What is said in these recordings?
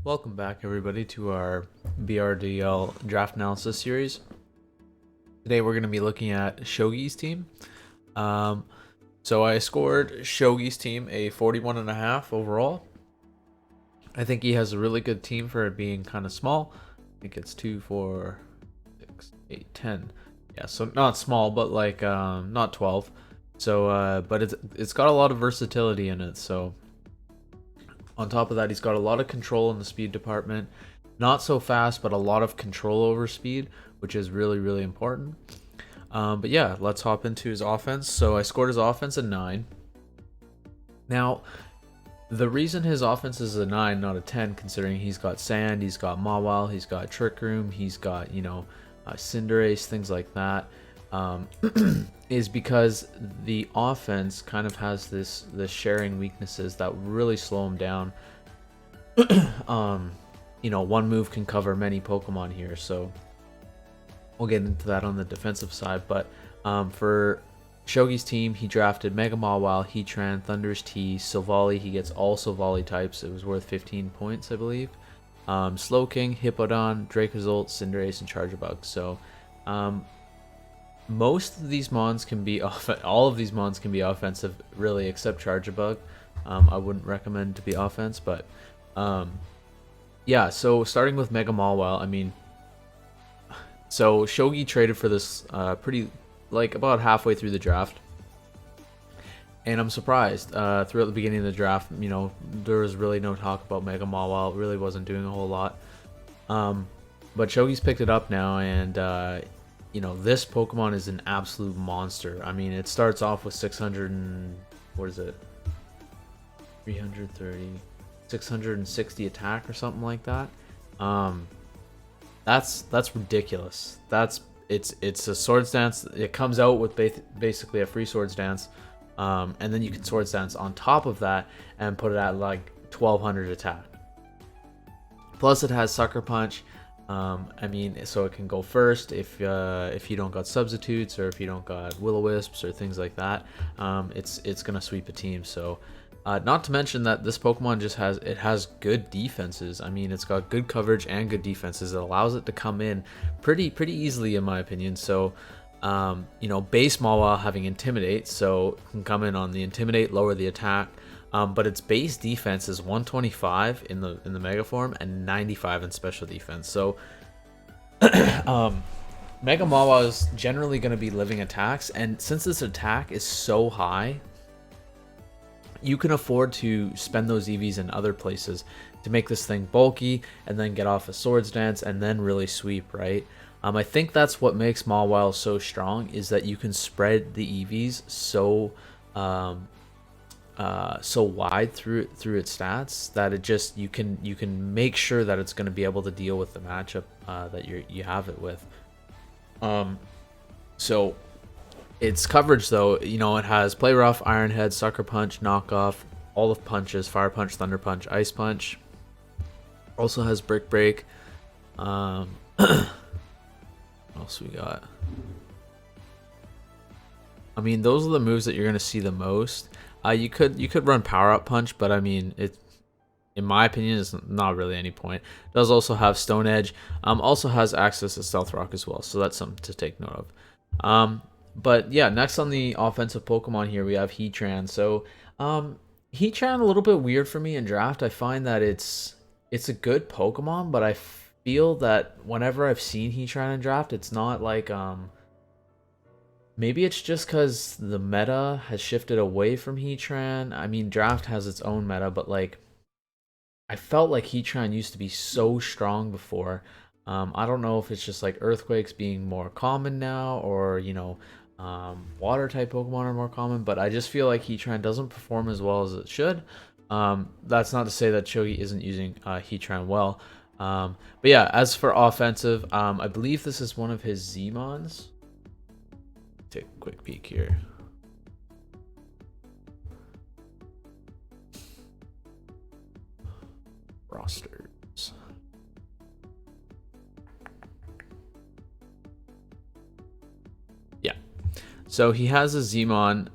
Welcome back, everybody, to our BRDL draft analysis series. Today, we're going to be looking at Shoghi's team. So I scored Shoghi's team a 41.5 overall. I think he has a really good team for it being kind of small. I think it's 2, 4, 6, 8, 10. Yeah, so not small, but like not 12. So, but it's got a lot of versatility in it. So on top of that, he's got a lot of control in the speed department. Not so fast, but a lot of control over speed, which is really, really important. But yeah, let's hop into his offense. So I scored his offense a 9. Now, the reason his offense is a 9, not a 10, considering he's got Sand, he's got Mawile, he's got Trick Room, he's got, Cinderace, things like that, is because the offense kind of has this sharing weaknesses that really slow him down. One move can cover many Pokemon here, so we'll get into that on the defensive side. But for Shoghi's team, he drafted Mega Mawile, Heatran, Thundurus T, Silvally. He gets all Silvally types. It was worth 15 points, I believe. Slowking, Hippowdon, Dracozolt, Cinderace, and Charjabug. So most of these mons can be all of these mons can be offensive, really, except Charjabug. I wouldn't recommend to be offense, but yeah. So starting with Mega Mawile, so Shoghi traded for this pretty, like, about halfway through the draft, and I'm surprised. Throughout the beginning of the draft, there was really no talk about Mega Mawile. It really wasn't doing a whole lot. But Shoghi's picked it up now, and this Pokemon is an absolute monster. It starts off with 600 and what is it? 330, 660 attack or something like that. That's ridiculous. It's a Swords Dance. It comes out with basically a free Swords Dance, and then you can Swords Dance on top of that and put it at like 1200 attack. Plus, it has Sucker Punch. So it can go first if you don't got substitutes, or if you don't got Will-O-Wisps or things like that. It's gonna sweep a team. So not to mention that this Pokemon has good defenses. It's got good coverage and good defenses. It allows it to come in pretty easily, in my opinion. So base Mawile having Intimidate, so it can come in on the Intimidate, lower the attack. But its base defense is 125 in the Mega form and 95 in special defense. So Mega Mawile is generally going to be living attacks, and since its attack is so high, you can afford to spend those EVs in other places to make this thing bulky, and then get off a Swords Dance, and then really sweep, right? I think that's what makes Mawile so strong, is that you can spread the EVs so wide through its stats that it just you can make sure that it's going to be able to deal with the matchup that you have it with. So its coverage, though, it has Play Rough, Iron Head, Sucker Punch, Knockoff, all of punches, Fire Punch, Thunder Punch, Ice Punch. Also has Brick Break. What else we got? Those are the moves that you're going to see the most. You could run Power Up Punch, but it, in my opinion, is not really any point. It does also have Stone Edge. Also has access to Stealth Rock as well, so that's something to take note of. But yeah, next on the offensive Pokemon here, we have Heatran. So Heatran, a little bit weird for me in draft. I find that it's a good Pokemon, but I feel that whenever I've seen Heatran in draft, it's not like maybe it's just because the meta has shifted away from Heatran. Draft has its own meta, but like, I felt like Heatran used to be so strong before. I don't know if it's just like Earthquakes being more common now, or water type Pokemon are more common, but I just feel like Heatran doesn't perform as well as it should. That's not to say that Shoghi isn't using Heatran well. But yeah, as for offensive, I believe this is one of his Z-Mons. Take a quick peek here. Rosters. Yeah. So he has a Zmon,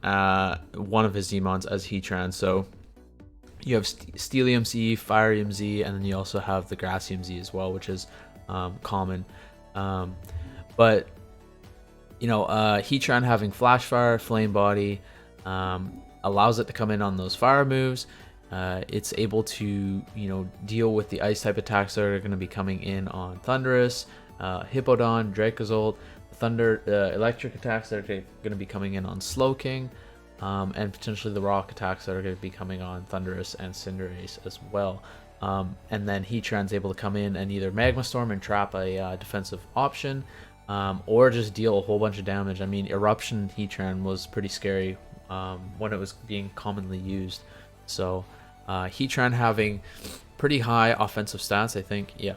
one of his Zmons as Heatran. So You have Steel EMZ, Fire EMZ, and then you also have the Grass EMZ as well, which is common. But you know, Heatran having Flash Fire, Flame Body, allows it to come in on those fire moves. It's able to, you know, deal with the ice type attacks that are going to be coming in on Thundurus, Hippowdon, Dracozolt, electric attacks that are going to be coming in on Slowking, and potentially the rock attacks that are going to be coming on Thundurus and Cinderace as well. And then Heatran's able to come in and either Magma Storm and trap a defensive option, or just deal a whole bunch of damage. I mean, Eruption Heatran was pretty scary when it was being commonly used. So Heatran having pretty high offensive stats, I think. Yeah,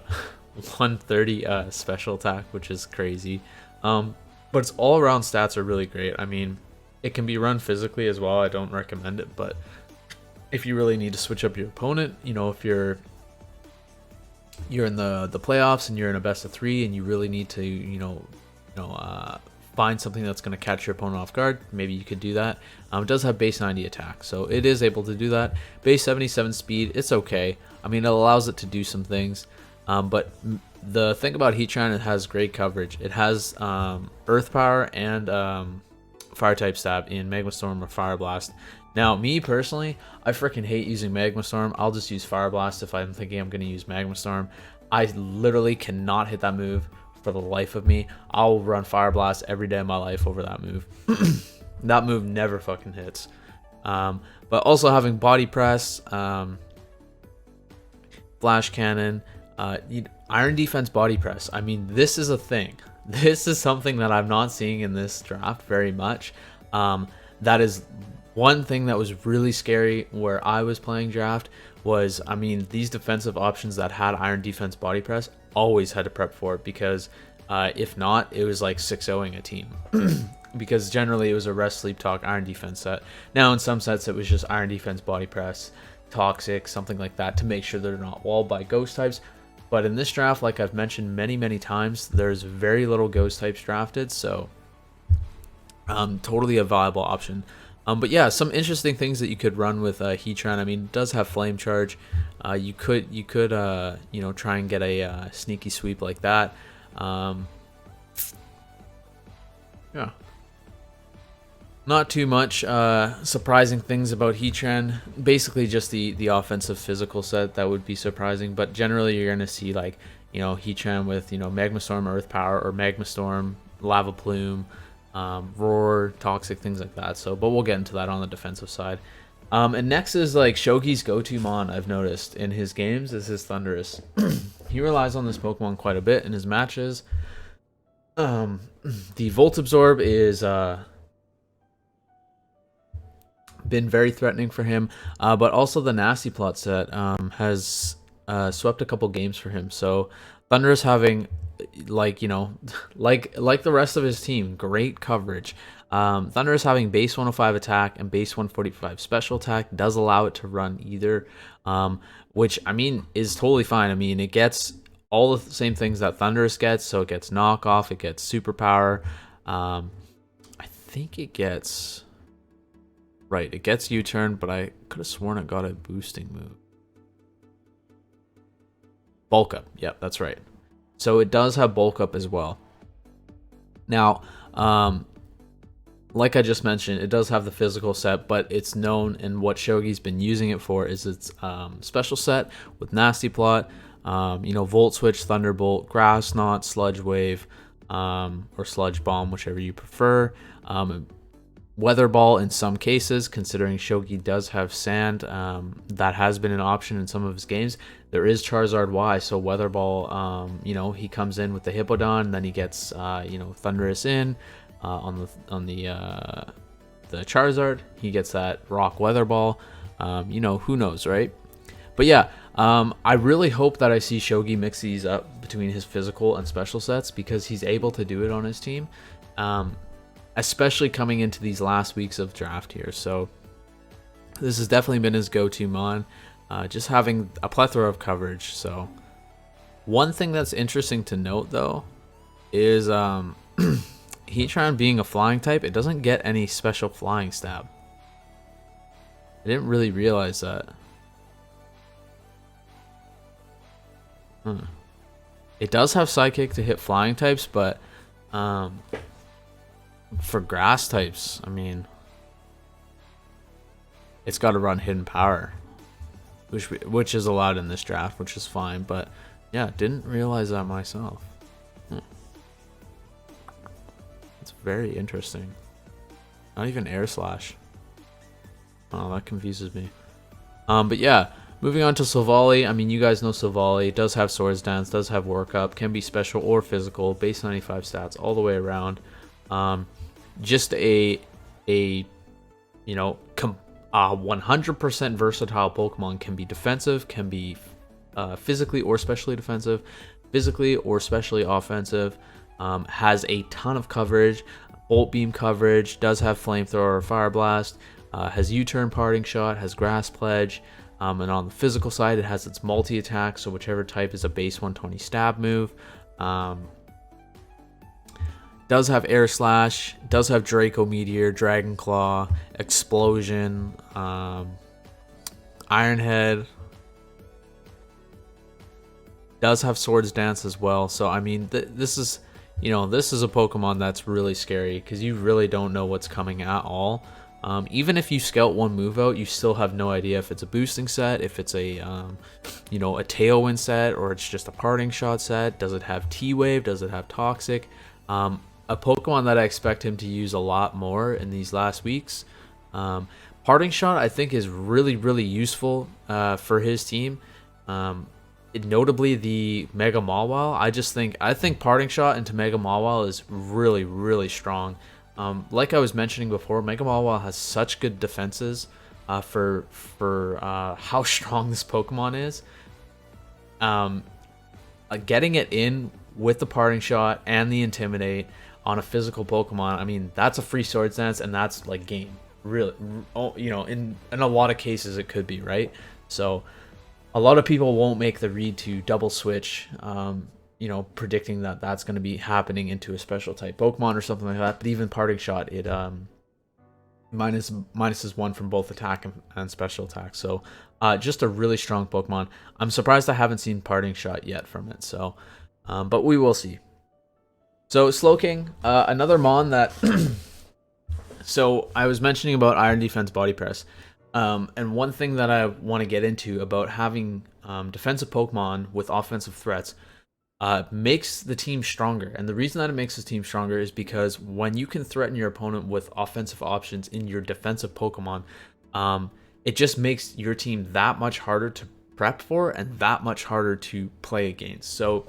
130 special attack, which is crazy. But its all-around stats are really great. I mean, it can be run physically as well. I don't recommend it, but if you really need to switch up your opponent, you know, if you're in the playoffs and you're in a best of 3 and you really need to, you know, find something that's going to catch your opponent off guard, maybe you could do that. It does have base 90 attack, so it is able to do that. Base 77 speed, it's okay. I mean, it allows it to do some things, but the thing about Heatran, it has great coverage. It has Earth Power and Fire type stab in Magma Storm or Fire Blast. Now, me personally, I freaking hate using Magma Storm. I'll just use Fire Blast if I'm thinking I'm going to use Magma Storm. I literally cannot hit that move for the life of me. I'll run Fire Blast every day of my life over that move. That move never fucking hits. But also having Body Press, Flash Cannon, Iron Defense Body Press. I mean, this is a thing. This is something that I'm not seeing in this draft very much. That is one thing that was really scary where I was playing draft was, I mean, these defensive options that had Iron Defense Body Press always had to prep for it, because if not, it was like 6-0ing a team. Because generally it was a Rest, Sleep, Talk, Iron Defense set. Now in some sets it was just Iron Defense Body Press, Toxic, something like that, to make sure they're not walled by Ghost types. But in this draft, like I've mentioned many times, there's very little Ghost types drafted, so totally a viable option. But yeah, some interesting things that you could run with Heatran. I mean, it does have Flame Charge. You could you know, try and get a sneaky sweep like that. Yeah. Not too much surprising things about Heatran. Basically just the offensive physical set that would be surprising, but generally you're going to see, like, you know, Heatran with, you know, Magma Storm, Earth Power, or Magma Storm, Lava Plume, Roar, Toxic, things like that. So, but we'll get into that on the defensive side. And next is like Shoghi's go-to mon, I've noticed in his games, is his Thundurus. He relies on this Pokemon quite a bit in his matches. The Volt Absorb is been very threatening for him, but also the Nasty Plot set has swept a couple games for him. So Thundurus having, like, you know, like the rest of his team, great coverage. Thundurus having base 105 attack and base 145 special attack does allow it to run either, which, I mean, is totally fine. I mean, it gets all the same things that Thundurus gets, so it gets knockoff, it gets superpower. I think it gets... Right, it gets U-turn, but I could have sworn it got a boosting move. Bulk Up, yep, that's right. So it does have Bulk Up as well. Now, like I just mentioned, it does have the physical set, but it's known, and what Shoghi's been using it for is its special set with Nasty Plot, you know, Volt Switch, Thunderbolt, Grass Knot, Sludge Wave, or Sludge Bomb, whichever you prefer. Weather Ball in some cases, considering Shoghi does have Sand. That has been an option in some of his games. There is Charizard Y, so Weather Ball, you know, he comes in with the Hippowdon, then he gets, you know, Thundurus in on the Charizard. He gets that Rock Weather Ball. You know, who knows, right? But yeah, I really hope that I see Shoghi mix these up between his physical and special sets, because he's able to do it on his team. Especially coming into these last weeks of draft here. So this has definitely been his go-to mon, just having a plethora of coverage. So one thing that's interesting to note, though, is Heatran being a flying type, it doesn't get any special flying stab. I didn't really realize that. It does have Psychic to hit flying types, but for grass types, I mean, it's got to run Hidden Power, which is allowed in this draft, which is fine. But yeah, didn't realize that myself. It's very interesting. Not even Air Slash. Oh, that confuses me. But yeah, moving on to Silvally. I mean, you guys know Silvally. It does have Swords Dance, does have Workup, can be special or physical, base 95 stats all the way around. Just a 100% versatile Pokemon. Can be defensive, can be physically or specially defensive, physically or specially offensive. Has a ton of coverage, Bolt Beam coverage, does have Flamethrower or Fire Blast, has U-Turn, Parting Shot, has Grass Pledge, and on the physical side it has its multi-attack, so whichever type is a base 120 stab move. Does have Air Slash, does have Draco Meteor, Dragon Claw, Explosion, Iron Head, does have Swords Dance as well. So I mean, this is a Pokemon that's really scary because you really don't know what's coming at all. Even if you scout one move out, you still have no idea if it's a boosting set, if it's a a Tailwind set, or it's just a Parting Shot set. Does it have T-Wave? Does it have Toxic? A Pokemon that I expect him to use a lot more in these last weeks. Parting Shot I think is really, really useful for his team. Notably the Mega Mawile. I think Parting Shot into Mega Mawile is really, really strong. Like I was mentioning before, Mega Mawile has such good defenses for how strong this Pokemon is. Getting it in with the Parting Shot and the Intimidate on a physical Pokemon, I mean, that's a free Swords Dance, and that's like game. Really, in a lot of cases it could be, right? So a lot of people won't make the read to double switch, predicting that that's going to be happening into a special type Pokemon or something like that. But even Parting Shot, it minuses 1 from both attack and special attack. So just a really strong Pokemon. I'm surprised I haven't seen Parting Shot yet from it. So, but we will see. So Slowking, another Mon that. So I was mentioning about Iron Defense Body Press. And one thing that I want to get into about having defensive Pokemon with offensive threats makes the team stronger. And the reason that it makes the team stronger is because when you can threaten your opponent with offensive options in your defensive Pokemon, it just makes your team that much harder to prep for and that much harder to play against. So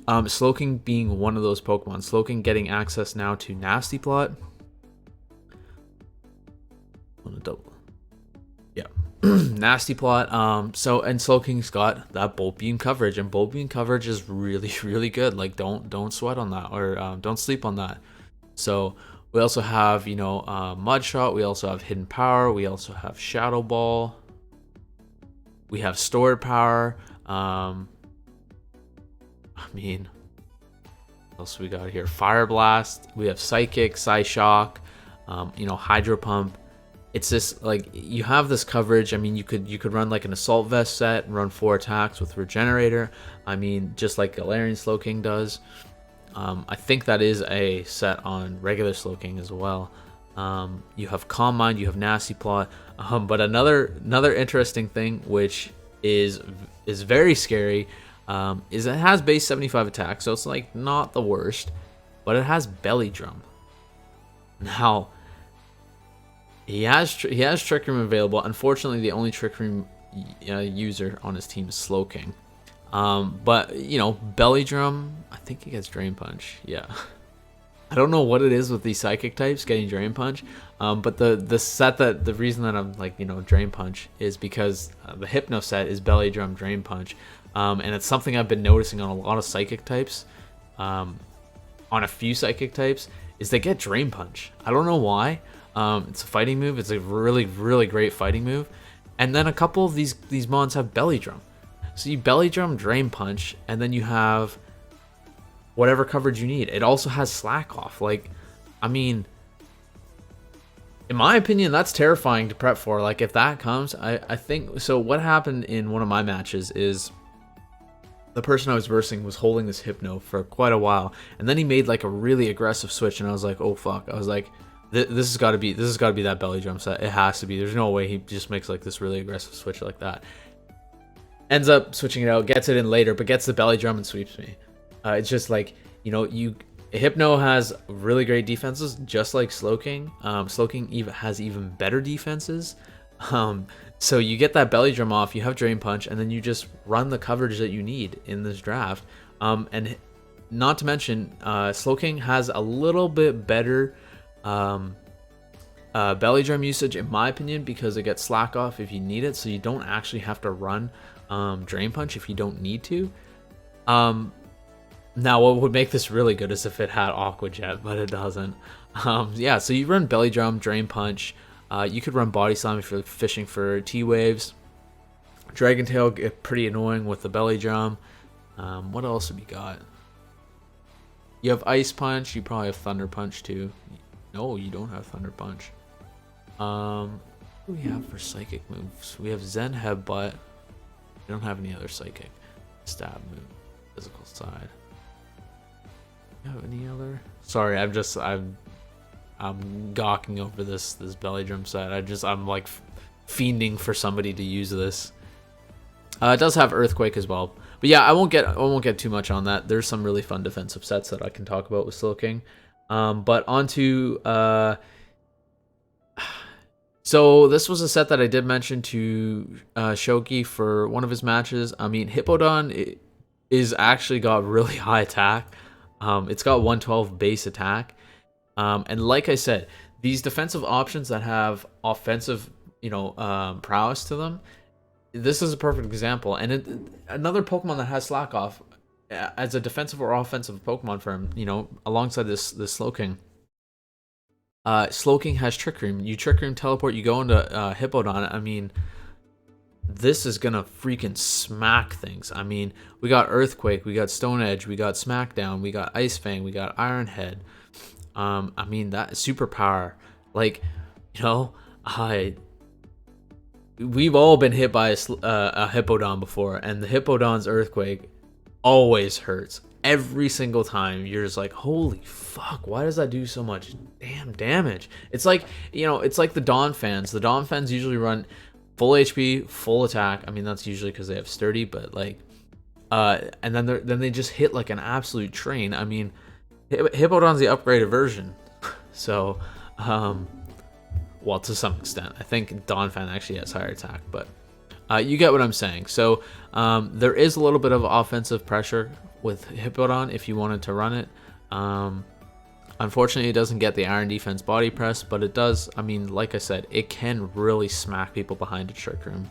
Slowking being one of those Pokemon. Slowking getting access now to Nasty Plot. I'm gonna double. Yeah. Nasty Plot. And Slowking's got that Bolt Beam coverage, and Bolt Beam coverage is really, really good. Like, don't sweat on that, or don't sleep on that. So we also have Mud Shot. We also have Hidden Power. We also have Shadow Ball. We have Stored Power. What else we got here? Fire Blast. We have Psychic, Psyshock. Hydro Pump. It's just like you have this coverage. I mean, you could run like an Assault Vest set and run 4 attacks with Regenerator. I mean, just like Galarian Slowking does. I think that is a set on regular Slowking as well. You have Calm Mind, you have Nasty Plot. But another interesting thing, which is very scary, is it has base 75 attack, so it's like not the worst, but it has Belly Drum. Now, he has Trick Room available. Unfortunately, the only Trick Room user on his team is Slowking. But Belly Drum, I think he gets Drain Punch. Yeah, I don't know what it is with these Psychic types getting Drain Punch. But the reason that I'm like Drain Punch is because the Hypno set is Belly Drum Drain Punch, and it's something I've been noticing on a lot of Psychic types. On a few Psychic types, is they get Drain Punch. I don't know why. It's a fighting move. It's a really, really great fighting move. And then a couple of these mons have Belly Drum. So you Belly Drum, Drain Punch, and then you have whatever coverage you need. It also has Slack Off. Like, I mean, in my opinion, that's terrifying to prep for. Like, if that comes, I think... So what happened in one of my matches is the person I was versing was holding this Hypno for quite a while, and then he made like a really aggressive switch, and I was like, oh fuck. I was like, this has got to be that belly drum set. It has to be. There's no way he just makes like this really aggressive switch like that. Ends up switching it out, gets it in later, but gets the belly drum and sweeps me. It's just like, you know, Hypno has really great defenses, just like Slowking. Slowking has even better defenses. So you get that belly drum off, you have Drain Punch, and then you just run the coverage that you need in this draft. And not to mention, Slowking has a little bit better belly drum usage, in my opinion, because it gets slack off if you need it, so you don't actually have to run Drain Punch if you don't need to. Now, what would make this really good is if it had Aqua Jet, but it doesn't. Yeah, so you run belly drum, Drain Punch. You could run Body Slam if you're fishing for T-Waves. Dragon Tail get pretty annoying with the belly drum. What else have we got? You have Ice Punch. You probably have Thunder Punch too. No, you don't have Thunder Punch. What do we have for psychic moves? We have Zen Headbutt. We don't have any other psychic stab move. Physical side. You have any other? Sorry, I'm gawking over this belly drum set. I'm like fiending for somebody to use this. It does have Earthquake as well, but yeah, I won't get too much on that. There's some really fun defensive sets that I can talk about with Slowking. But onto so this was a set that I did mention to Shoghi for one of his matches. I mean, Hippowdon is actually got really high attack. It's got 112 base attack. And like I said, these defensive options that have offensive, prowess to them, this is a perfect example. And another Pokemon that has Slack Off as a defensive or offensive Pokemon for him, alongside this Slowking. Slowking has Trick Room. You Trick Room teleport, you go into Hippowdon. I mean, this is gonna freaking smack things. I mean, we got Earthquake, we got Stone Edge, we got Smackdown, we got Ice Fang, we got Iron Head. I mean, that superpower, like, we've all been hit by a Hippowdon before, and the Hippowdon's Earthquake always hurts. Every single time, you're just like, holy fuck, why does that do so much damn damage? It's like, it's like the Dawn fans. The Dawn fans usually run full HP, full attack. I mean, that's usually because they have Sturdy, but like, and then they just hit like an absolute train. I mean, Hippowdon's the upgraded version. So, well, to some extent. I think Dawnfan actually has higher attack, but you get what I'm saying. So, there is a little bit of offensive pressure with Hippowdon if you wanted to run it. Unfortunately, it doesn't get the Iron Defense Body Press, but it does, I mean, like I said, it can really smack people behind a Trick Room.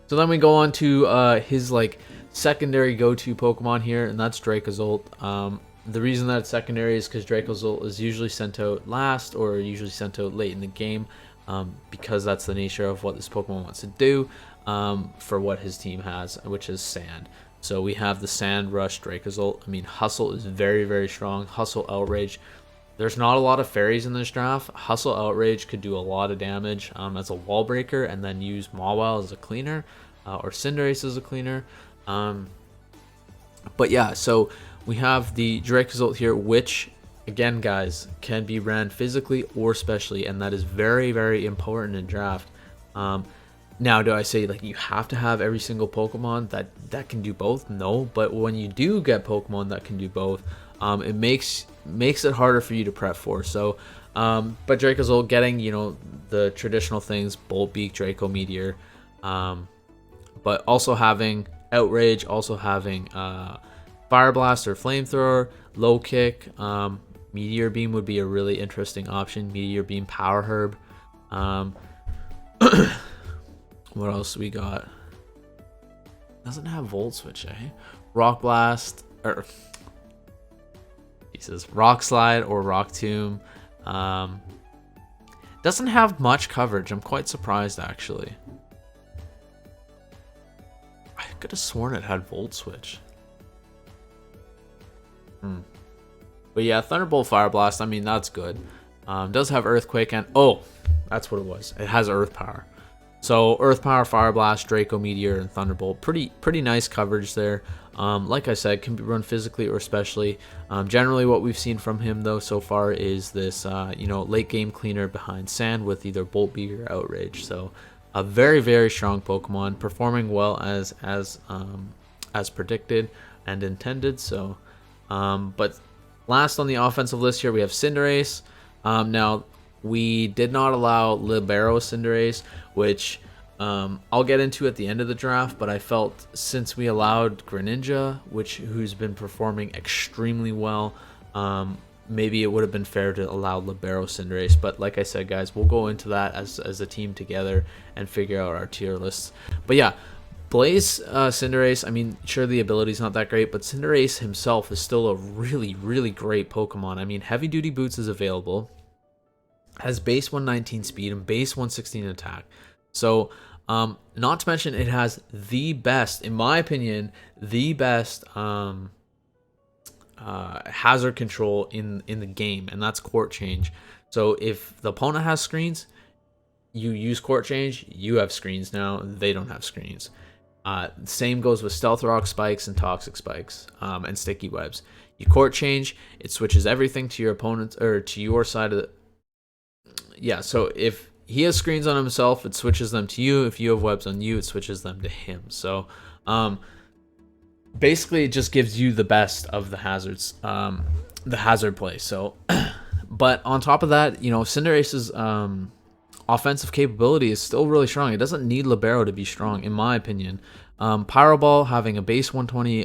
So then we go on to his like secondary go-to Pokemon here, and that's Dracozolt. The reason that it's secondary is because Dracozolt is usually sent out last or usually sent out late in the game, because that's the nature of what this Pokemon wants to do for what his team has, which is Sand. So we have the Sand Rush Dracozolt. I mean, Hustle is very, very strong. Hustle Outrage. There's not a lot of fairies in this draft. Hustle Outrage could do a lot of damage as a wall breaker, and then use Mawile as a cleaner, or Cinderace as a cleaner. But yeah, so we have the Dracozolt here, which, again, guys, can be ran physically or specially, and that is very, very important in draft. Now, do I say like you have to have every single Pokemon that can do both? No, but when you do get Pokemon that can do both, it makes it harder for you to prep for. So, but Dracozolt getting, the traditional things, Bolt Beak, Draco Meteor, but also having Outrage, also having Fire Blast or Flamethrower, Low Kick, Meteor Beam would be a really interesting option. Meteor Beam, Power Herb. What else we got? Doesn't have Volt Switch, eh? Rock Blast, or Rock Slide or Rock Tomb. Doesn't have much coverage. I'm quite surprised, actually. I could have sworn it had Volt Switch. But yeah, Thunderbolt, Fire Blast, I mean, that's good. Does have Earthquake, and oh, that's what it was. It has Earth Power. So Earth Power, Fire Blast, Draco Meteor, and Thunderbolt. Pretty nice coverage there. Like I said, can be run physically or specially. Generally, what we've seen from him though so far is this, late game cleaner behind Sand with either Bolt Beat or Outrage. So a very strong Pokemon, performing well as predicted and intended. So, but last on the offensive list here we have Cinderace. Now we did not allow Libero Cinderace, which I'll get into at the end of the draft, but I felt since we allowed Greninja, who's been performing extremely well, maybe it would have been fair to allow Libero Cinderace. But like I said, guys, we'll go into that as a team together and figure out our tier lists. But yeah, Blaze Cinderace, I mean, sure, the ability's not that great, but Cinderace himself is still a really great Pokemon. I mean, Heavy Duty Boots is available, has base 119 speed and base 116 attack. So, not to mention it has the best, in my opinion, the best hazard control in the game, and that's Court Change. So if the opponent has screens, you use Court Change, you have screens now, they don't have screens. Same goes with Stealth Rock Spikes and Toxic Spikes, and Sticky Webs. You Court Change, it switches everything to your opponent's, or to your side of the... Yeah, so if he has screens on himself, it switches them to you. If you have webs on you, it switches them to him. So basically it just gives you the best of the hazards, the hazard play. So but on top of that, Cinderace's offensive capability is still really strong. It doesn't need Libero to be strong, in my opinion. Pyro Ball having a base 120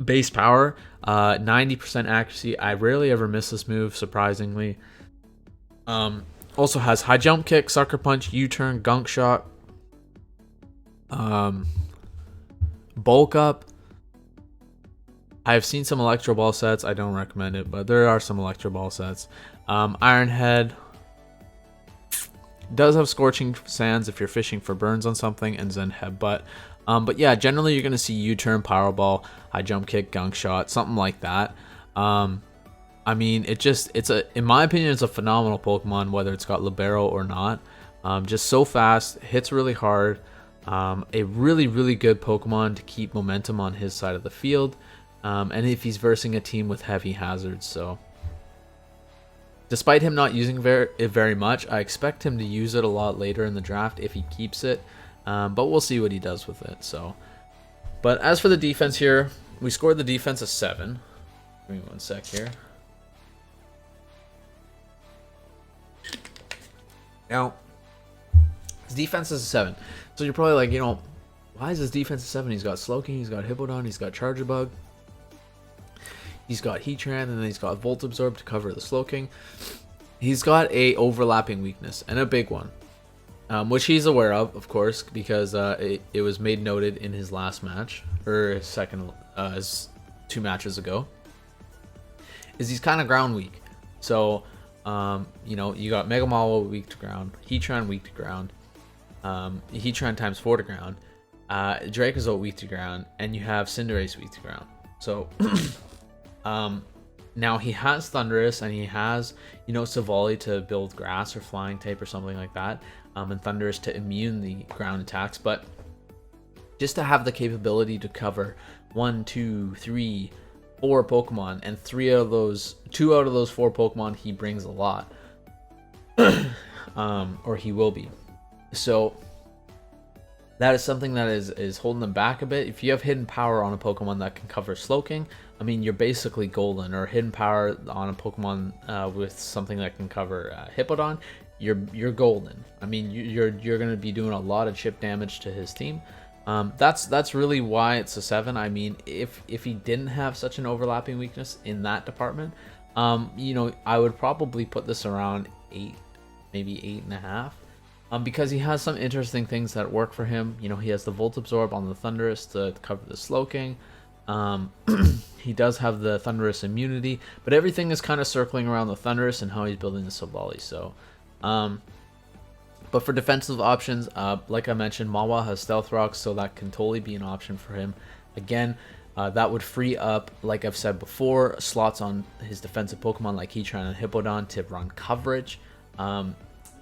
base power, 90% accuracy. I rarely ever miss this move, surprisingly. Also has High Jump Kick, Sucker Punch, U-Turn, Gunk Shot, Bulk Up. I've seen some Electro Ball sets. I don't recommend it, but there are some Electro Ball sets. Iron Head does have Scorching Sands if you're fishing for burns on something, and Zen Headbutt. But yeah, generally you're going to see U-Turn, Power Ball, High Jump Kick, Gunk Shot, something like that. I mean, in my opinion, it's a phenomenal Pokemon, whether it's got Libero or not. Just so fast, hits really hard. A really good Pokemon to keep momentum on his side of the field. And if he's versing a team with heavy hazards, so... Despite him not using it very much, I expect him to use it a lot later in the draft if he keeps it. But we'll see what he does with it. So, but as for the defense here, we scored the defense a 7. Give me one sec here. Now, his defense is a 7. So you're probably like, why is his defense a 7? He's got Slowking, he's got Hippowdon, he's got Charger Bug. He's got Heatran, and then he's got Volt Absorb to cover the Slowking. He's got a overlapping weakness, and a big one. Which he's aware of course, because it was made noted in his last match, or his second, his 2 matches ago. Is he's kind of ground weak. So, you got Mega Mall weak to ground, Heatran weak to ground, Heatran times 4 to ground, Dracozolt weak to ground, and you have Cinderace weak to ground. So, now he has Thundurus, and he has, Savali to build grass or flying type or something like that, and Thundurus to immune the ground attacks. But just to have the capability to cover 1, 2, 3, 4 Pokemon, and 2 out of those 4 Pokemon he brings a lot, or he will be. So that is something that is holding them back a bit. If you have Hidden Power on a Pokemon that can cover Slowking, I mean, you're basically golden. Or Hidden Power on a Pokemon with something that can cover Hippowdon, you're golden. I mean, you're going to be doing a lot of chip damage to his team. That's really why it's a 7. I mean, if he didn't have such an overlapping weakness in that department, I would probably put this around 8, maybe 8.5. Because he has some interesting things that work for him. He has the Volt Absorb on the Thundurus to cover the Slowking. He does have the Thundurus immunity, but everything is kind of circling around the Thundurus and how he's building the Savali. So, but for defensive options, like I mentioned, Mawa has Stealth Rock, so that can totally be an option for him. Again, that would free up, like I've said before, slots on his defensive Pokemon like Heatran and Hippowdon to run coverage.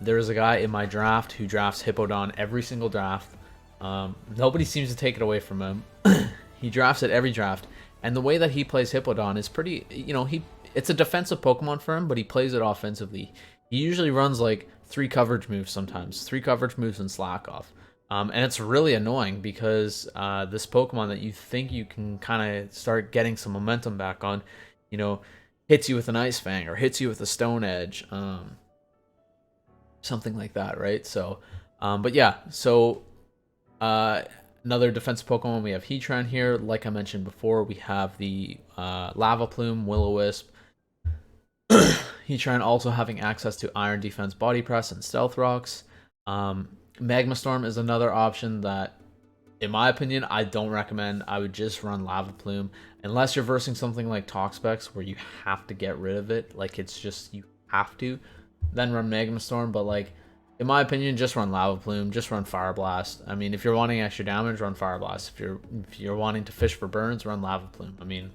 There is a guy in my draft who drafts Hippodon every single draft. Nobody seems to take it away from him. He drafts it every draft, and the way that he plays Hippodon is pretty. It's a defensive Pokemon for him, but he plays it offensively. He usually runs like 3 coverage moves sometimes, 3 coverage moves and slack off. And it's really annoying because this Pokemon that you think you can kind of start getting some momentum back on, hits you with an Ice Fang or hits you with a Stone Edge, something like that, right? So, but yeah, so another defensive Pokemon, we have Heatran here. Like I mentioned before, we have the Lava Plume, Will-O-Wisp. Heatran also having access to Iron Defense, Body Press, and Stealth Rocks. Magma Storm is another option that, in my opinion, I don't recommend. I would just run Lava Plume. Unless you're versing something like Toxapex where you have to get rid of it. Like, it's just, you have to. Then run Magma Storm. But, like, in my opinion, just run Lava Plume. Just run Fire Blast. I mean, if you're wanting extra damage, run Fire Blast. If you're wanting to fish for burns, run Lava Plume. I mean,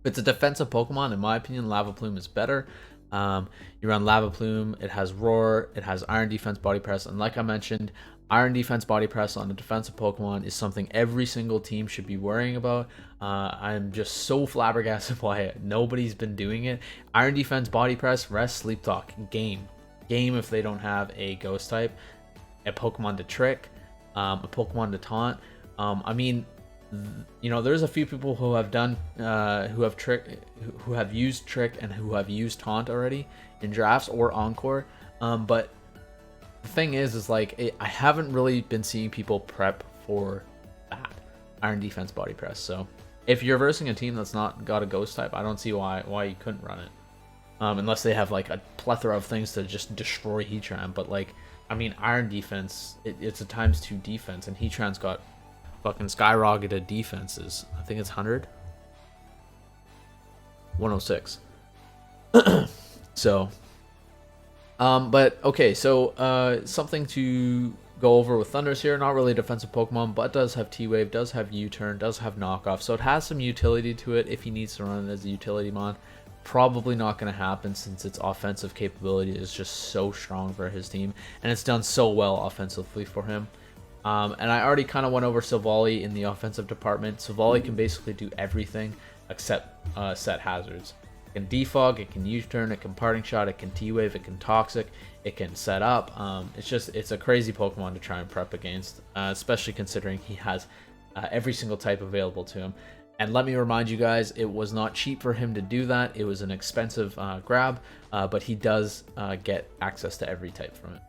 if it's a defensive Pokemon, in my opinion, Lava Plume is better. You run Lava Plume, it has Roar, it has Iron Defense, Body Press, and like I mentioned, Iron Defense, Body Press on a defensive Pokemon is something every single team should be worrying about. I'm just so flabbergasted why nobody's been doing it. Iron Defense, Body Press, Rest, Sleep Talk, game if they don't have a Ghost type, a Pokemon to Trick, a Pokemon to Taunt. I mean, there's a few people who have done who have used Trick and who have used Taunt already in drafts or Encore, but the thing is like I haven't really been seeing people prep for that Iron Defense, Body Press. So if you're versing a team that's not got a Ghost type, I don't see why you couldn't run it, unless they have like a plethora of things to just destroy Heatran. But like, I mean, Iron Defense, it's a ×2 defense, and Heatran's got fucking skyrocketed defenses. I think it's 100, 106. So but okay, so something to go over with Thundurus here. Not really a defensive Pokemon, but does have T-Wave, does have U-Turn, does have Knockoff, so it has some utility to it if he needs to run it as a utility mon. Probably not going to happen since its offensive capability is just so strong for his team, and it's done so well offensively for him. And I already kind of went over Silvally in the offensive department. Silvally can basically do everything except set hazards. It can defog, it can U-turn, it can parting shot, it can T-wave, it can toxic, it can set up. It's a crazy Pokemon to try and prep against, especially considering he has every single type available to him. And let me remind you guys, it was not cheap for him to do that. It was an expensive grab, but he does get access to every type from it.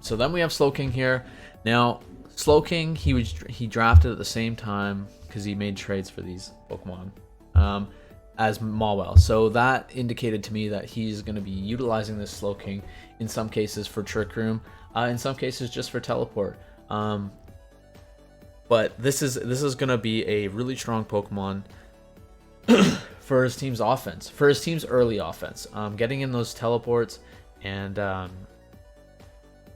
So then we have Slowking here. Now, Slowking, he drafted at the same time because he made trades for these Pokemon as Mawile. So that indicated to me that he's going to be utilizing this Slowking in some cases for Trick Room, in some cases just for Teleport. But this is going to be a really strong Pokemon for his team's offense, for his team's early offense. Getting in those teleports and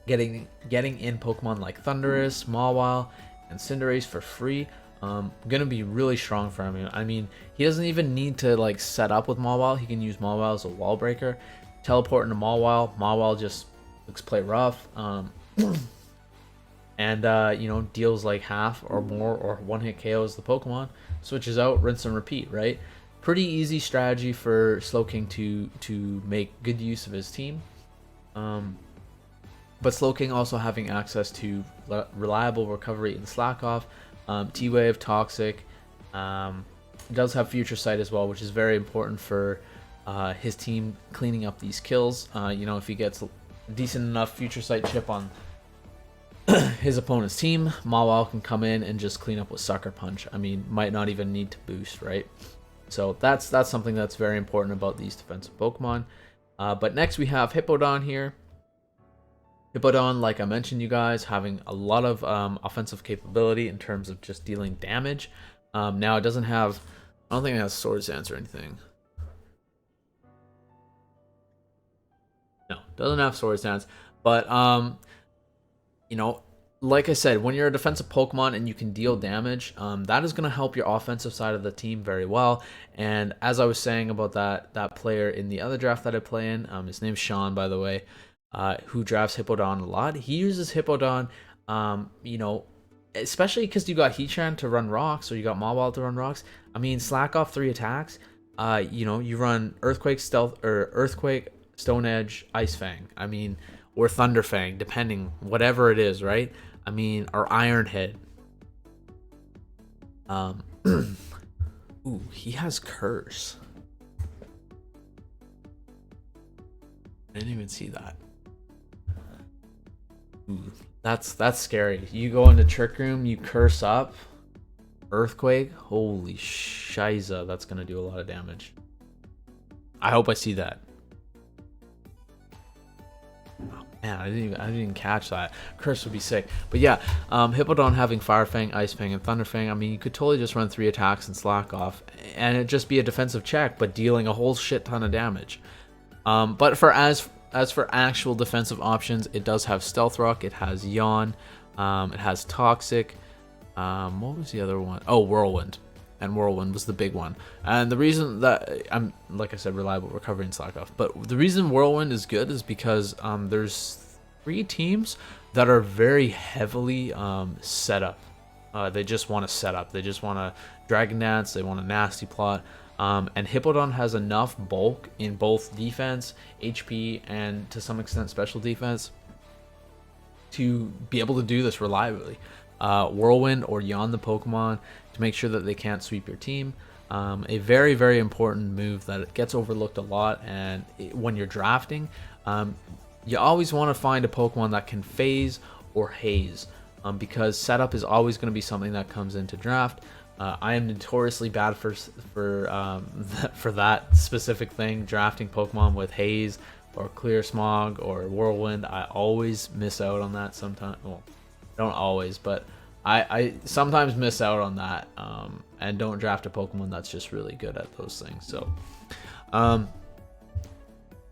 getting in Pokemon like Thundurus, Mawile, and Cinderace for free, gonna be really strong for him. I mean, he doesn't even need to like set up with Mawile. He can use Mawile as a wall breaker, teleport into Mawile. Mawile just looks play rough, and deals like half or more or one-hit KOs the Pokemon. Switches out, rinse and repeat. Right, pretty easy strategy for Slowking to make good use of his team. But Slowking also having access to reliable recovery and slack off, T-Wave, Toxic, does have Future Sight as well, which is very important for his team cleaning up these kills. If he gets a decent enough Future Sight chip on his opponent's team, Mawile can come in and just clean up with Sucker Punch. I mean, might not even need to boost, right? So that's something that's very important about these defensive Pokemon. But next we have Hippodon here. Hippodon, like I mentioned, you guys, having a lot of offensive capability in terms of just dealing damage. Now it doesn't have, I don't think it has Swords Dance or anything. No, doesn't have Swords Dance, but like I said, when you're a defensive Pokemon and you can deal damage, that is going to help your offensive side of the team very well. And as I was saying about that player in the other draft that I play in, his name's Sean, by the way, who drafts Hippowdon a lot. He uses Hippowdon, you know, especially because you got Heatran to run rocks, or you got Mawile to run rocks. I mean, slack off 3 attacks. You know, you run Earthquake, Stealth, or Earthquake, Stone Edge, Ice Fang. I mean, or Thunder Fang, depending, whatever it is, right? I mean, or Iron Head. Ooh, he has Curse. I didn't even see that. Ooh, that's scary. You go into Trick Room, you curse up, Earthquake. Holy shiza, that's gonna do a lot of damage. I hope I see that. Oh, man, I didn't even catch that. Curse would be sick. But yeah, Hippowdon having Fire Fang, Ice Fang, and Thunder Fang. I mean, you could totally just run 3 attacks and slack off, and it'd just be a defensive check, but dealing a whole shit ton of damage. But for as for actual defensive options, it does have Stealth Rock, it has Yawn, it has Toxic. What was the other one? Oh, Whirlwind. And Whirlwind was the big one. And the reason that I'm, like I said, reliable recovery and slack off. But the reason Whirlwind is good is because there's 3 teams that are very heavily set up. They just want to set up. They just want to Dragon Dance. They want a Nasty Plot. And Hippowdon has enough bulk in both defense, HP, and to some extent special defense to be able to do this reliably. Whirlwind or Yawn the Pokemon to make sure that they can't sweep your team. A very, very important move that gets overlooked a lot, and when you're drafting, you always want to find a Pokemon that can phase or haze, because setup is always going to be something that comes into draft. I am notoriously bad for that specific thing, drafting Pokemon with Haze or Clear Smog or Whirlwind. I always miss out on that sometimes. Well, don't always, but I sometimes miss out on that, and don't draft a Pokemon that's just really good at those things. So, and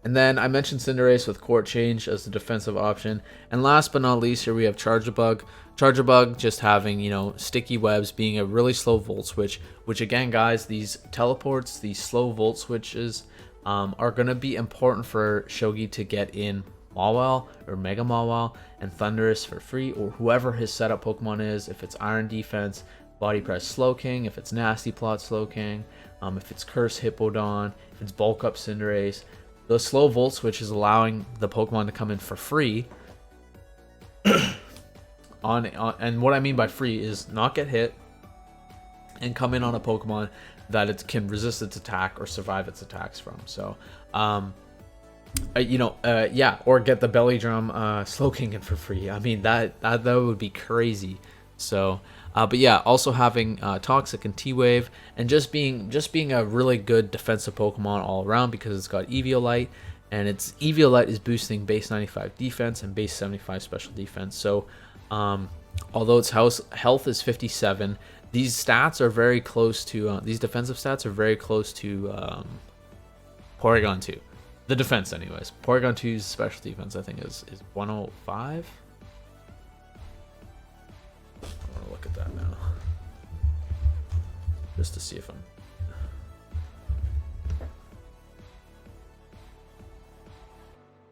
then I mentioned Cinderace with Court Change as the defensive option. And last but not least, here we have Charjabug. Charjabug just having, you know, Sticky Webs, being a really slow Volt Switch, which again, guys, these teleports, these slow Volt Switches are going to be important for Shoghi to get in Mawile or Mega Mawile and Thundurus for free, or whoever his setup Pokemon is. If it's Iron Defense, Body Press Slowking, if it's Nasty Plot Slowking, if it's Curse Hippowdon, if it's Bulk Up Cinderace. Those slow Volt Switch is allowing the Pokemon to come in for free. And what I mean by free is not get hit and come in on a Pokemon that it can resist its attack or survive its attacks from. So, yeah, or get the Belly Drum Slowking in for free. I mean, that would be crazy. So, but yeah, also having Toxic and T-Wave, and just being a really good defensive Pokemon all around, because it's got Eviolite, and its Eviolite is boosting base 95 defense and base 75 special defense. So, although its health is 57, these stats are very close to these defensive stats are very close to Porygon 2. The defense, anyways. Porygon 2's special defense, I think, is 105. I want to look at that now, just to see if I'm.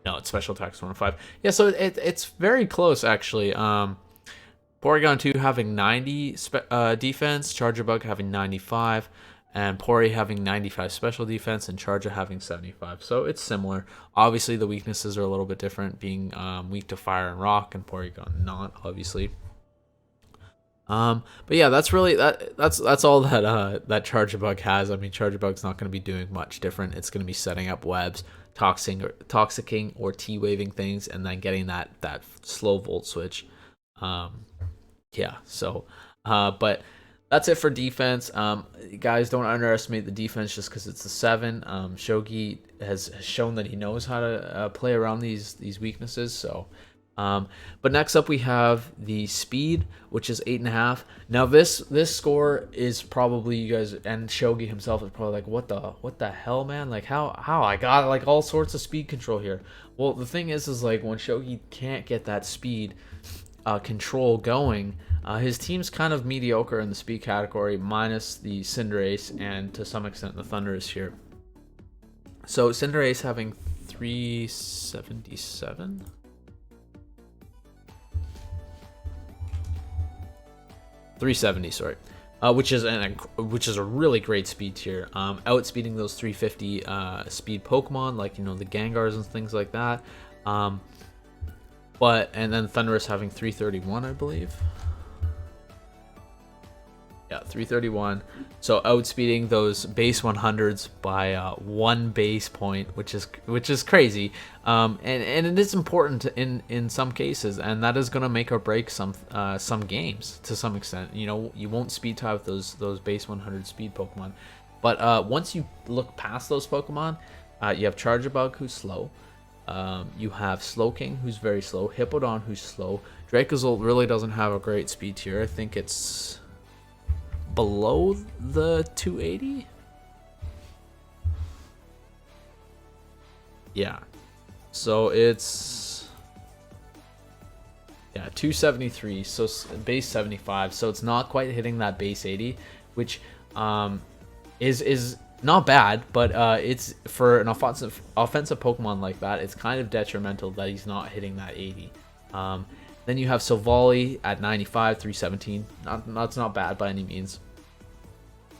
No, it's special attacks 105. Yeah, so it's very close actually. Porygon 2 having 90 defense, Charjabug having 95, and Pori having 95 special defense, and Charger having 75. So it's similar. Obviously, the weaknesses are a little bit different, being weak to fire and rock, and Porygon not, obviously. But yeah, that's really that's all that Charjabug has. I mean, Charjabug's not going to be doing much different. It's going to be setting up webs, toxicking or T-waving things, and then getting that slow Volt Switch. Yeah, so but that's it for defense. Guys, don't underestimate the defense just because it's a 7. Shoghi has shown that he knows how to play around these weaknesses. So, but next up we have the speed, which is 8.5. Now this score is probably, you guys, and Shoghi himself is probably like, what the hell, man? Like how I got like all sorts of speed control here. Well, the thing is like when Shoghi can't get that speed, control going. His team's kind of mediocre in the speed category, minus the Cinderace and to some extent the Thundurus here. So Cinderace having 377. 370, sorry. Which is a really great speed tier. Outspeeding those 350 speed Pokemon, like the Gengars and things like that. And then Thundurus having 331, I believe. Yeah, 331. So outspeeding those base 100s by 1 base point, which is crazy. And it is important in some cases, and that is going to make or break some games to some extent. You won't speed tie with those base 100 speed Pokemon, but once you look past those Pokemon, you have Charjabug, who's slow. You have Slowking, who's very slow. Hippowdon, who's slow. Dracozolt really doesn't have a great speed tier. I think it's below the 280. Yeah, so it's 273, so base 75, so it's not quite hitting that base 80, which is not bad, but it's for an offensive Pokemon like that, it's kind of detrimental that he's not hitting that 80. Then you have Silvally at 95, 317. That's not bad by any means.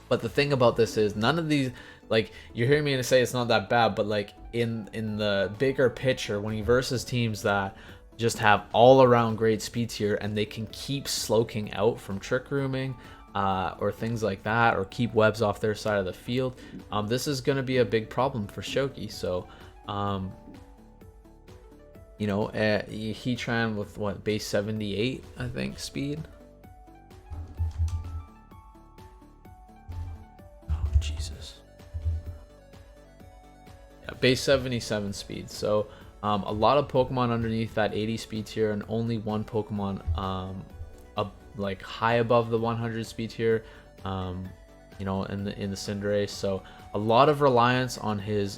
But the thing about this is none of these, like, you're hearing me say it's not that bad, but like in the bigger picture, when he versus teams that just have all around great speed tier and they can keep Slowking out from Trick Rooming or things like that, or keep webs off their side of the field, this is going to be a big problem for Shoghi. So Heatran with what, base 78, I think, speed. Oh, Jesus. Yeah, base 77 speed. So a lot of Pokemon underneath that 80 speed tier, and only one Pokemon like high above the 100 speed tier, in the Cinderace. So a lot of reliance on his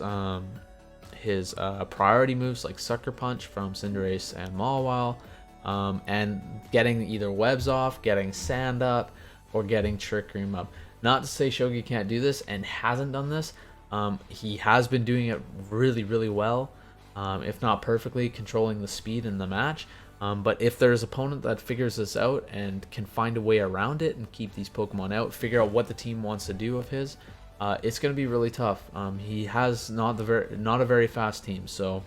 priority moves like Sucker Punch from Cinderace and Mawile, and getting either webs off, getting sand up, or getting Trick Room up. Not to say Shoghi can't do this and hasn't done this. He has been doing it really, really well, if not perfectly, controlling the speed in the match. But if there's an opponent that figures this out and can find a way around it and keep these Pokemon out, figure out what the team wants to do with his, it's going to be really tough. He has not a very fast team, so.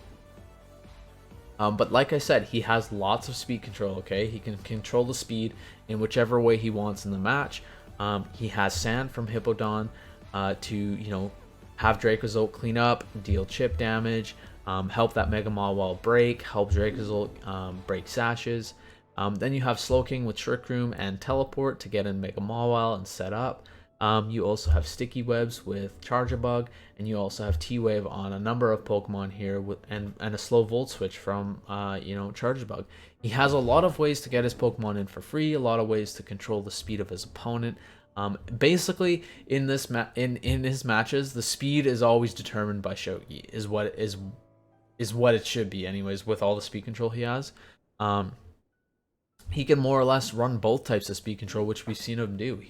But like I said, he has lots of speed control. Okay, he can control the speed in whichever way he wants in the match. He has Sand from Hippowdon to have Dracozolt clean up, deal chip damage. Help that Mega Mawile break, help Dracozolt break sashes. Then you have Slowking with Trick Room and Teleport to get in Mega Mawile and set up. You also have Sticky Webs with Charjabug, and you also have T-Wave on a number of Pokemon here and a slow Volt Switch from Charjabug. He has a lot of ways to get his Pokemon in for free, a lot of ways to control the speed of his opponent. Basically, in his matches, the speed is always determined by Shoghi, is what it should be anyways, with all the speed control he has. He can more or less run both types of speed control, which we've seen him do.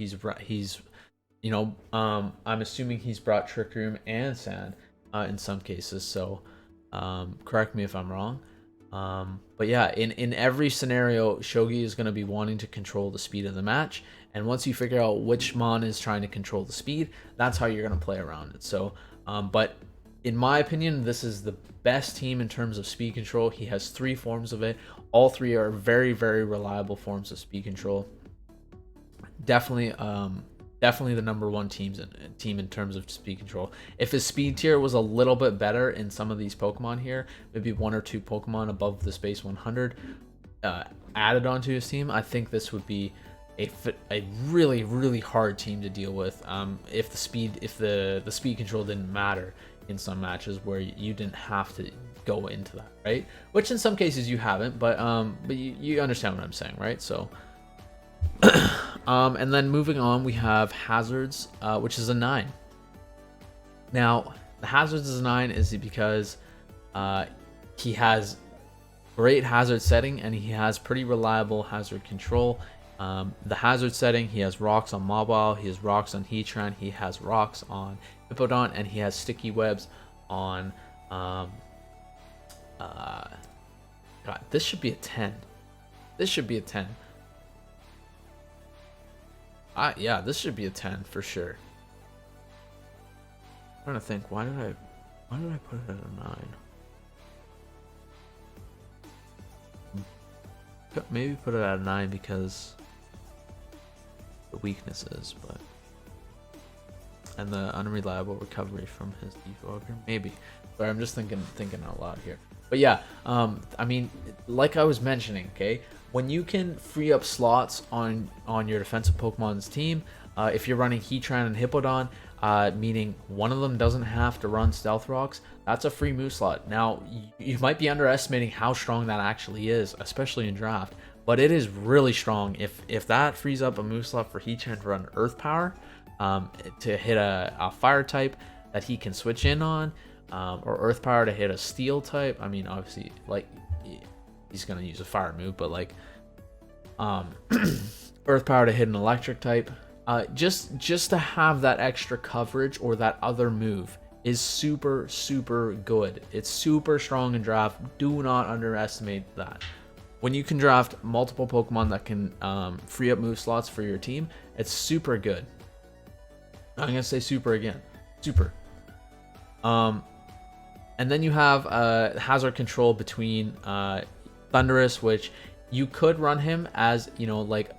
I'm assuming he's brought Trick Room and Sand in some cases, so correct me if I'm wrong. But yeah, in every scenario, Shoghi is going to be wanting to control the speed of the match, and once you figure out which mon is trying to control the speed, that's how you're going to play around it. So but in my opinion, this is the best team in terms of speed control. He has 3 forms of it. All 3 are very, very reliable forms of speed control. Definitely the number 1 team in terms of speed control. If his speed tier was a little bit better in some of these Pokemon here, maybe 1 or 2 Pokemon above the base 100 added onto his team, I think this would be a really, really hard team to deal with. If the speed control didn't matter in some matches where you didn't have to go into that, right? Which in some cases you haven't, but you understand what I'm saying, right? So and then moving on, we have Hazards, which is a 9. Now the Hazards is a 9 is because he has great hazard setting, and he has pretty reliable hazard control. The hazard setting, he has rocks on Mobile, he has rocks on Heatran, he has rocks on Hippowdon, and he has sticky webs on God, this should be a 10. This should be a 10. Yeah, this should be a 10 for sure. I'm trying to think, why did I put it at a 9? Maybe put it at a 9 because the weaknesses, but and the unreliable recovery from his defogger, maybe. But I'm just thinking out loud here. But yeah, I mean, like I was mentioning, okay, when you can free up slots on your defensive Pokemon's team, if you're running Heatran and Hippowdon, meaning one of them doesn't have to run Stealth Rocks, that's a free move slot. Now, you might be underestimating how strong that actually is, especially in draft, but it is really strong. If that frees up a move slot for Heatran to run Earth Power, to hit a Fire type that he can switch in on, or Earth Power to hit a Steel type. I mean, obviously, like, he's gonna use a Fire move, but like, Earth Power to hit an Electric type. Just to have that extra coverage or that other move is super good. It's super strong in draft. Do not underestimate that. When you can draft multiple Pokemon that can free up move slots for your team, it's super good. I'm gonna say super again, super. And then you have hazard control between Thundurus, which you could run him as, like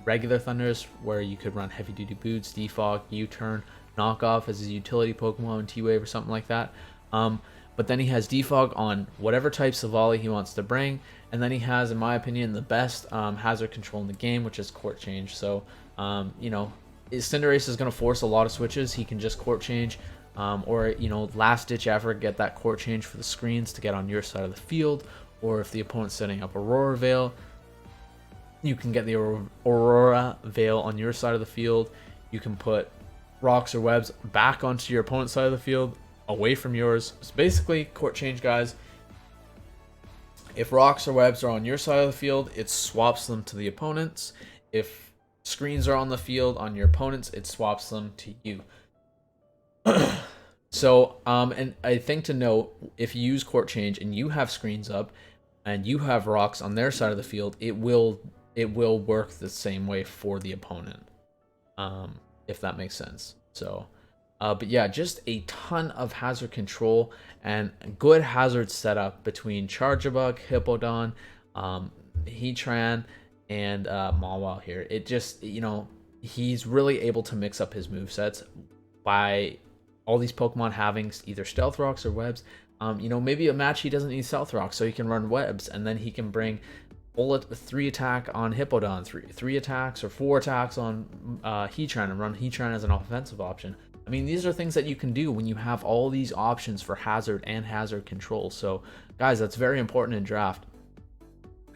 regular Thundurus, where you could run heavy duty boots, defog, U-turn, knockoff as his utility Pokemon, T-Wave or something like that. But then he has defog on whatever type Savali he wants to bring, and then he has, in my opinion, the best hazard control in the game, which is Court Change. So Cinderace is going to force a lot of switches. He can just Court Change, or last ditch effort, get that Court Change for the screens to get on your side of the field, or if the opponent's setting up Aurora Veil, you can get the Aurora Veil on your side of the field. You can put rocks or webs back onto your opponent's side of the field, away from yours. So basically, Court Change, guys, if rocks or webs are on your side of the field, it swaps them to the opponents. If screens are on the field on your opponents, it swaps them to you. So, and I think to note, if you use Court Change and you have screens up and you have rocks on their side of the field, it will work the same way for the opponent, if that makes sense. So, but yeah, just a ton of hazard control and good hazard setup between Charjabug, Hippowdon, Heatran, and Mawile here. It just, he's really able to mix up his movesets by all these Pokemon having either Stealth Rocks or Webs. Maybe a match he doesn't need Stealth Rocks, so he can run Webs, and then he can bring Bullet 3 attack on Hippowdon, three attacks or 4 attacks on Heatran, and run Heatran as an offensive option. I mean, these are things that you can do when you have all these options for hazard and hazard control. So, guys, that's very important in draft,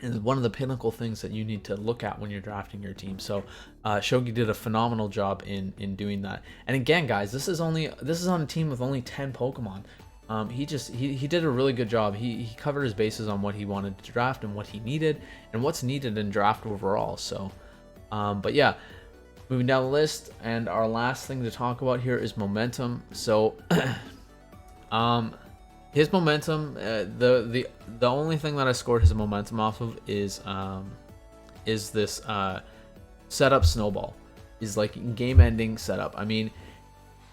and one of the pinnacle things that you need to look at when you're drafting your team. So Shoghi did a phenomenal job in doing that. And again, guys, this is on a team with only 10 Pokemon. He did a really good job. He covered his bases on what he wanted to draft and what he needed and what's needed in draft overall. So but yeah, moving down the list, and our last thing to talk about here is momentum. So his momentum, the only thing that I scored his momentum off of is this setup snowball, is like game-ending setup. I mean,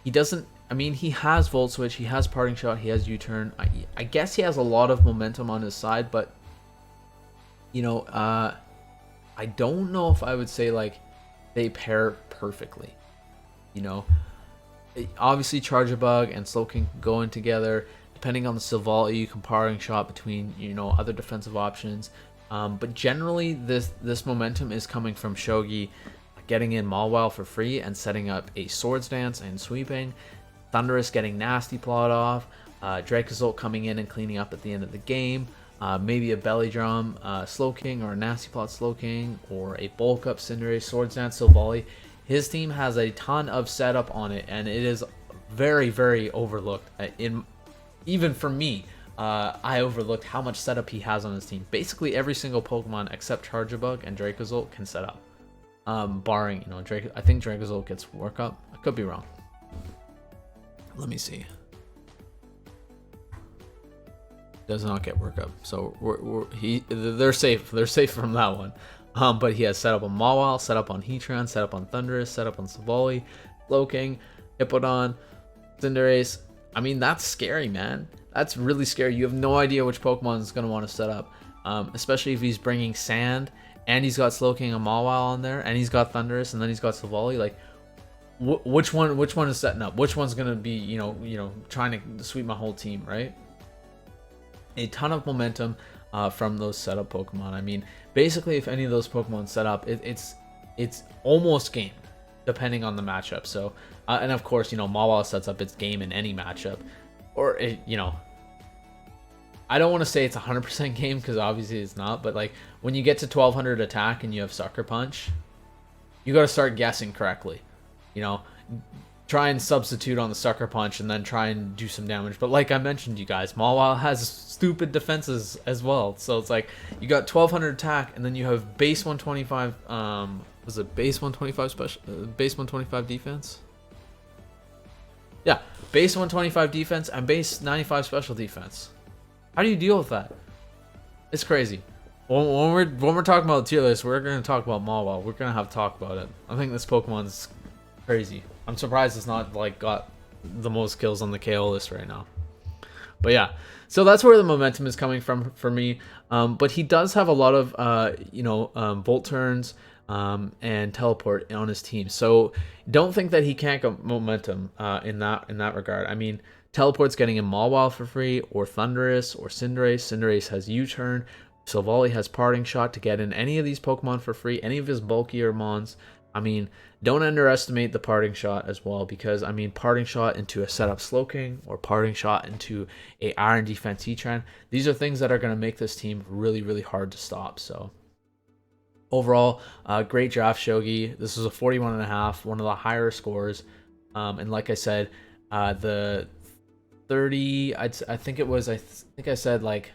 he has Volt Switch, he has Parting Shot, he has U-turn. I guess he has a lot of momentum on his side, but I don't know if I would say like they pair perfectly. Obviously Charjabug and Slowking go in together. Depending on the Silvally, you can Parting Shot between other defensive options. But generally, this momentum is coming from Shoghi getting in Mawile for free and setting up a Swords Dance and sweeping. Thundurus getting Nasty Plot off. Dracozolt coming in and cleaning up at the end of the game. Maybe a Belly Drum Slowking, or a Nasty Plot Slowking, or a Bulk Up Cinderace Swords Dance Silvally. His team has a ton of setup on it, and it is very, very overlooked. Even for me, I overlooked how much setup he has on his team. Basically, every single Pokemon except Charjabug and Dracozolt can set up. Barring, you know, I think Dracozolt gets workup. I could be wrong. Let me see. Does not get workup, so they're safe. They're safe from that one. But he has set up on Mawile, set up on Heatran, set up on Thundurus, set up on Savali, Slowking, Hippowdon, Cinderace. I mean, that's scary, man. That's really scary. You have no idea which Pokemon is going to want to set up, especially if he's bringing Sand, and he's got Slowking and Mawile on there, and he's got Thundurus, and then he's got Savali. Like, which one is setting up? Which one's going to be, you know, trying to sweep my whole team, right? A ton of momentum from those setup Pokemon. I mean, basically, if any of those Pokemon set up, it's almost game, depending on the matchup. So, and of course, you know, Mawile sets up its game in any matchup, or you know, I don't want to say it's 100% game because obviously it's not. But like when you get to 1200 attack and you have Sucker Punch, you got to start guessing correctly. You know, try and substitute on the Sucker Punch and then try and do some damage. But like I mentioned, you guys, Mawile has stupid defenses as well. So it's like you got 1200 attack and then you have base 125. Was it base 125 special? Base 125 defense? Yeah, base 125 defense and base 95 special defense. How do you deal with that? It's crazy. When we're talking about the tier list, we're gonna talk about Mawile. We're gonna have to talk about it. I think this Pokemon's crazy. I'm surprised it's not like got the most kills on the KO list right now. But yeah, so that's where the momentum is coming from for me. But he does have a lot of Volt turns and teleport on his team. So don't think that he can't get momentum in that regard. I mean, teleport's getting him Mawile for free, or Thundurus, or Cinderace. Cinderace has U-turn. Silvally has Parting Shot to get in any of these Pokemon for free, any of his bulkier Mons. I mean, don't underestimate the Parting Shot as well, because, I mean, Parting Shot into a setup Slowking or Parting Shot into a Iron Defense Heatran, these are things that are going to make this team really, really hard to stop. So, overall, great draft, Shoghi. This was a 41.5, one of the higher scores. And like I said, the 30, I think I said like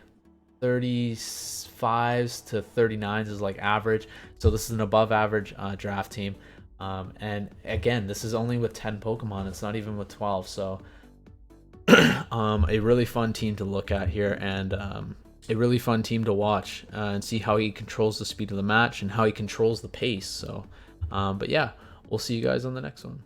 35s to 39s is like average. So this is an above average draft team. And again, this is only with 10 Pokemon. It's not even with 12. So a really fun team to look at here, and a really fun team to watch and see how he controls the speed of the match and how he controls the pace. So, but yeah, we'll see you guys on the next one.